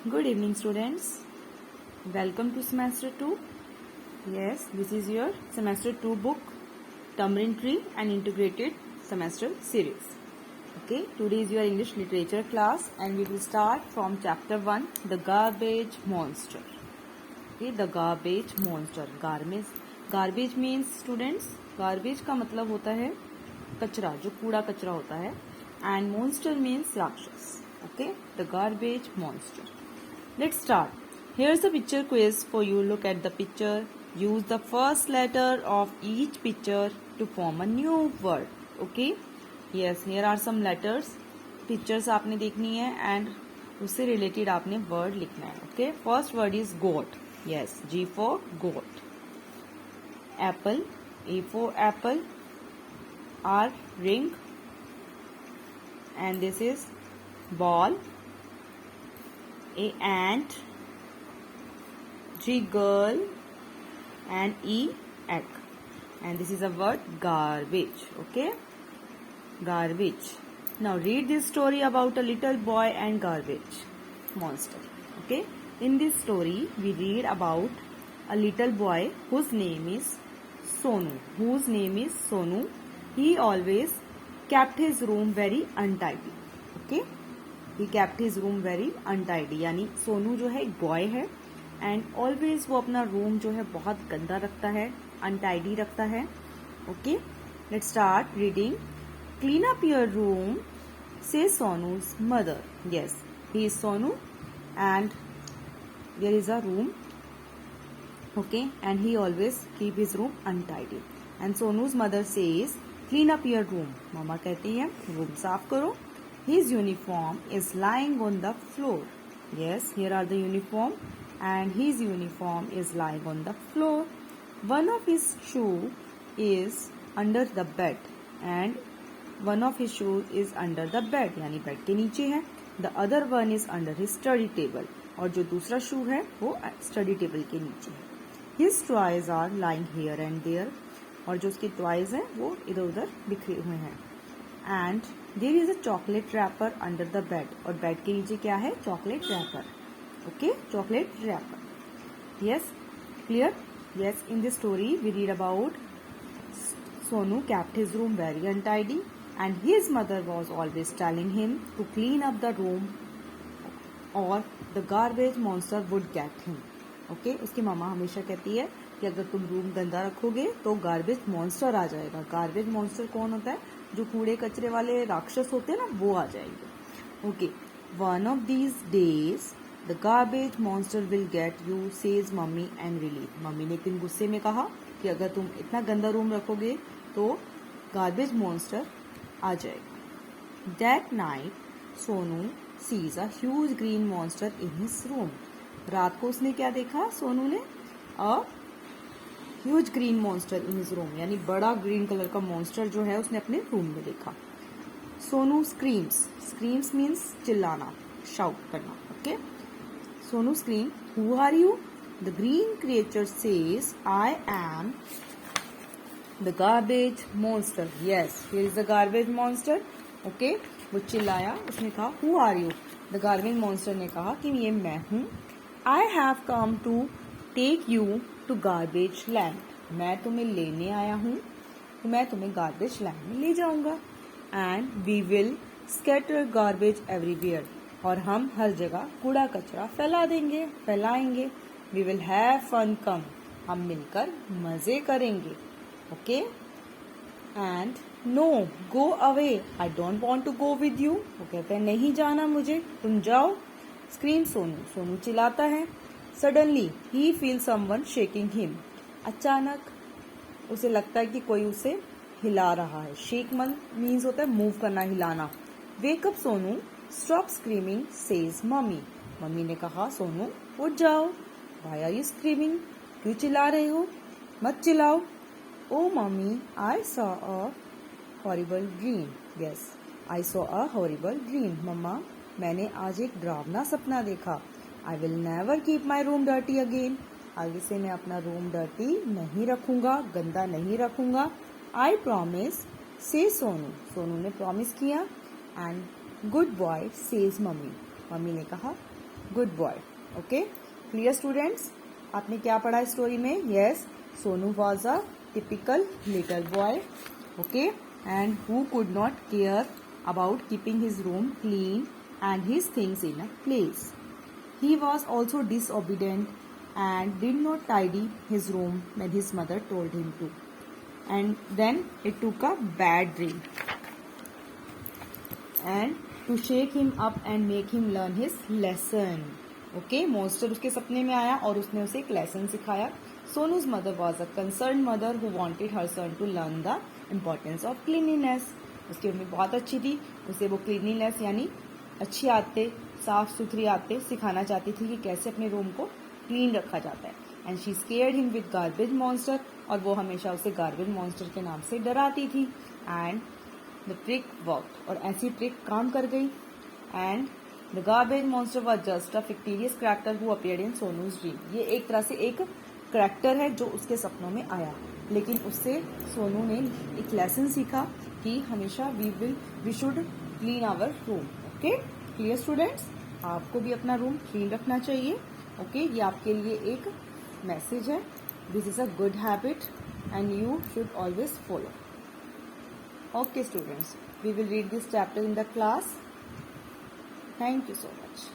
Good evening, students. Welcome to semester 2. Yes, this is your semester 2 book, Tamarind Tree and Integrated Semester Series. Okay, today is your English literature class and we will start from chapter 1, The Garbage Monster. Okay, The Garbage Monster. Garbage means students, garbage का मतलब होता है कचरा, जो कूड़ा कचरा होता है, and monster means राक्षस. Okay, The Garbage Monster. Let's start. Here's the picture quiz for you. Look at the picture. Use the first letter of each picture to form a new word. Okay? Yes, here are some letters. Pictures आपने देखनी है and उससे related आपने word लिखना है. Okay? First word is goat. Yes, G for goat. Apple, A for apple. R, ring. And this is ball. A, ant. G, girl. And E, egg. And this is a word garbage. Okay, garbage. Now read this story about a little boy and garbage monster. Okay, in this story we read about a little boy whose name is Sonu. He always kept his room very untidy. Okay, he kept his room very untidy. यानी सोनू जो है एक boy है and always वो अपना room जो है बहुत गंदा रखता है, अनटाइडी रखता है. Okay, let's start reading. Clean up your room says Sonu's mother. Yes, he is Sonu and there is a room. Okay, and he always keep his room untidy and Sonu's mother says clean up your room. मामा कहती है room साफ करो. His uniform is lying on the floor. Yes, here are the uniform and his uniform is lying on the floor. One of his shoe is under the bed and one of his shoes is under the bed, यानी bed के नीचे है. The other one is under his study table. और जो दूसरा शू है वो study table के नीचे है. His toys are lying here and there. और जो उसके टॉयज हैं वो इधर उधर बिखरे हुए हैं. And there is a chocolate wrapper under the bed. और बेड के नीचे क्या है? Chocolate wrapper. Okay, chocolate wrapper. Yes, clear? Yes, in this story we read about Sonu kept his room very untidy and his mother was always telling him to clean up the room or the garbage monster would get him. Okay, उसकी मामा हमेशा कहती है कि अगर तुम room गंदा रखोगे तो गार्बेज मॉन्स्टर आ जाएगा. गार्बेज मॉन्स्टर कौन होता है? जो कूड़े कचरे वाले राक्षस होते हैं ना, वो आ जाएंगे. Okay, one of these days the garbage monster will get you says mummy angrily. Mummy ने एक दिन गुस्से में कहा कि अगर तुम इतना गंदा रूम रखोगे तो गार्बेज मॉन्स्टर आ जाएगा. That night Sonu sees a huge green monster in his room. रात को उसने क्या देखा? सोनू ने a huge green monster in his room, यानी बड़ा ग्रीन कलर का मॉन्स्टर जो है उसने अपने रूम में देखा. सोनू स्क्रीम्स मीन्स चिल्लाना, शाउट करना. Okay, Sonu scream, who are you? The green creature says I am the garbage monster. Yes, here is the garbage monster. Okay, वो चिल्लाया, उसने कहा who are you? The garbage monster ने कहा कि ये मैं हूँ. I have come to take you to garbage land. मैं तुम्हें लेने आया हूँ, तो मैं तुम्हें गार्बेज लैंड में ले जाऊंगा. And we will scatter garbage everywhere. और हम हर जगह कूड़ा कचरा फैलाएंगे. We will have fun come. हम मिलकर मजे करेंगे. Okay, and no go away. I don't want to go with you. वो कहते हैं नहीं जाना मुझे, तुम जाओ. स्क्रीम सोनू चिल्लाता है. सडनली ही फील समवन शेकिंग हिम. अचानक उसे लगता है कि कोई उसे हिला रहा है. शेक मीन्स होता है मूव करना, हिलाना. Wake up Sonu, stop screaming says mummy. Mummy ने कहा सोनू उठ जाओ. Why are you screaming? क्यों चिल्ला रहे हो? मत चिल्लाओ. Oh mummy, I saw a horrible dream. Yes, I saw a horrible dream. Mama, मैंने आज एक डरावना सपना देखा. I will never keep my room dirty again. आगे से मैं अपना रूम डर्टी नहीं रखूंगा, गंदा नहीं रखूंगा. आई प्रॉमिस से सोनू ने प्रॉमिस किया. And good boy says mummy. Mummy ने कहा good boy. Okay, clear students? आपने क्या पढ़ा स्टोरी में? Yes, Sonu was a typical little boy, okay, and who could not care about keeping his room clean and his things in a place. He was also disobedient and did not tidy his room when his mother told him to. And then it took a bad dream and to shake him up and make him learn his lesson. Okay, monster उसके सपने में आया और उसने उसे एक lesson सिखाया. Sonu's mother was a concerned mother who wanted her son to learn the importance of cleanliness. उसकी मम्मी बहुत अच्छी थी, उसे वो क्लीनिनेस यानी अच्छी आदतें, साफ सुथरी आदतें सिखाना चाहती थी कि कैसे अपने रूम को क्लीन रखा जाता है. And she scared him with garbage monster, और वो हमेशा उसे गार्बेज मॉन्स्टर के नाम से डराती थी. एंड द ट्रिक वर्कड, और ऐसी ट्रिक काम कर गई. And the garbage monster was just a fictitious character who appeared in Sonu's dream. ये एक तरह से एक कैरेक्टर है जो उसके सपनों में आया, लेकिन उससे सोनू ने एक लेसन सीखा कि हमेशा we should clean our room. Okay, clear students? आपको भी अपना रूम क्लीन रखना चाहिए. ओके, ये आपके लिए एक मैसेज है. This is a good habit and you should always follow. Okay students, we will read this chapter in the class. Thank you so much.